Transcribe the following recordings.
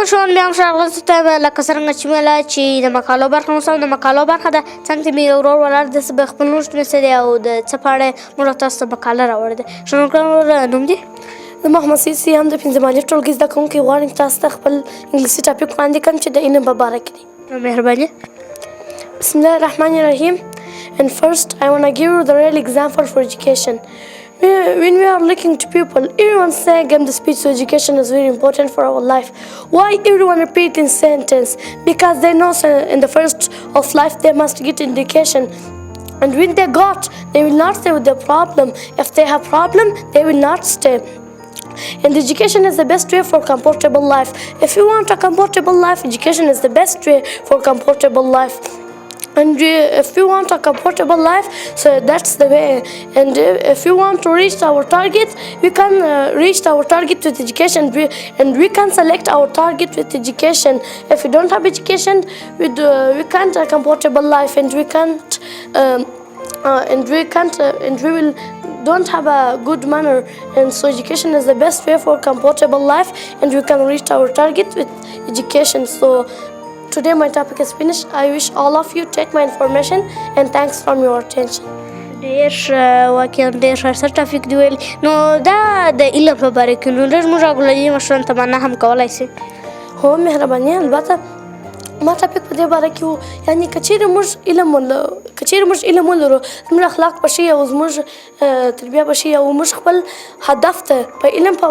ماشومان بیا هم ښاغلي ته لکه څرنګه چې ویله چې د مقالو برخه اوسم د مقالو برخه ده څنګه چې مې ورور ولاړ داسې به خپل نوم مې څه دی او د څه په اړه یې موږ تاسو ته مقاله راوړې ده. شنو ورور نوم دی؟ زه محمد سیسي هم د پنځم الف ټولګي زده کوونکی غواړم چې تاسو ته خپل انګلیسي ټاپک وړاندې کړم چې د علم په باره کې دی. مهرباني. بسم الله الرحمن الرحیم. And first, I want to give you the real example for education. When we are looking to people, everyone saying the speech to education is very important for our life. Why everyone repeat in sentence? Because they know in the first of life they must get education. And when they got, they will not stay with the problem. If they have problem, they will not stay. And education is the best way for comfortable life. If you want a comfortable life, education is the best way for comfortable life. And if you want a comfortable life, so that's the way. And if you want to reach our target, we can reach our target with education, and we can select our target with education. If we don't have education, we can't a comfortable life, and we can't, and we will don't have a good manner. And so education is the best way for comfortable life, and we can reach our target with education. So today my topic is finished. I wish all of you take my information, and thanks for your attention. ډېر ښه واقعا ډېر ښایسته ټاپک دی ویل. نو دا د علم په باره کې نو لږ موږ راګولدي مشرانو ته معنا هم کولی شئ؟ هو مهرباني البته ما ټاپک په دې باره کې و یعنې که چیرې موږ علم ولرو زموږ اخلاق به ښه او زموږ تربیه به ښه او موږ خپل هدف ته په علم په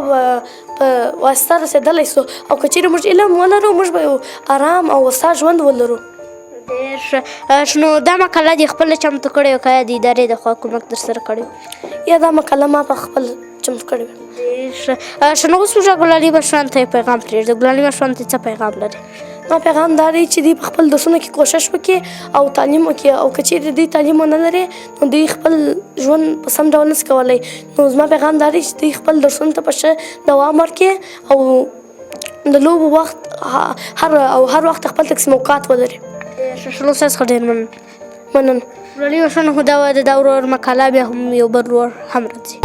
واسطه رسېدلی سو او که چیرې موږ علم ولرو موږ به یو ارام او هوسا ژوند ولرو. ډېر ښه. نو دا مقاله دې خپله چمتو کړې وه که یا د ادارې د خوا کومک درسره کړی و؟ یا دا مقاله ما په خپل چمتو کړې وه. ډېر ښه. نو اوس موږ ګلالي مشرانو ته یې پیغام پرېږدو. ګلالي مشرانو ته څه پیغام لري؟ ما پیغام دا دی چې دوی په خپل درسونو کې کوشش وکړي او تعلیم وکړي، او که چیرې دوی تعلیم ونه لري نو دوی خپل ژوند په سم ډول نشي کولی. نو زما پیغام دا دی چې دوی خپل درسونو ته په ښه دوام ورکړي او د لوبو وخت هر وخت خپل تقسیم اوقات ولري. ډېر ښه. نو ستاسو څخه ډېر مننه. ګلالي مشرانو خو دا وه د دا ورور مقاله بیا هم یو بل ورور هم راځي.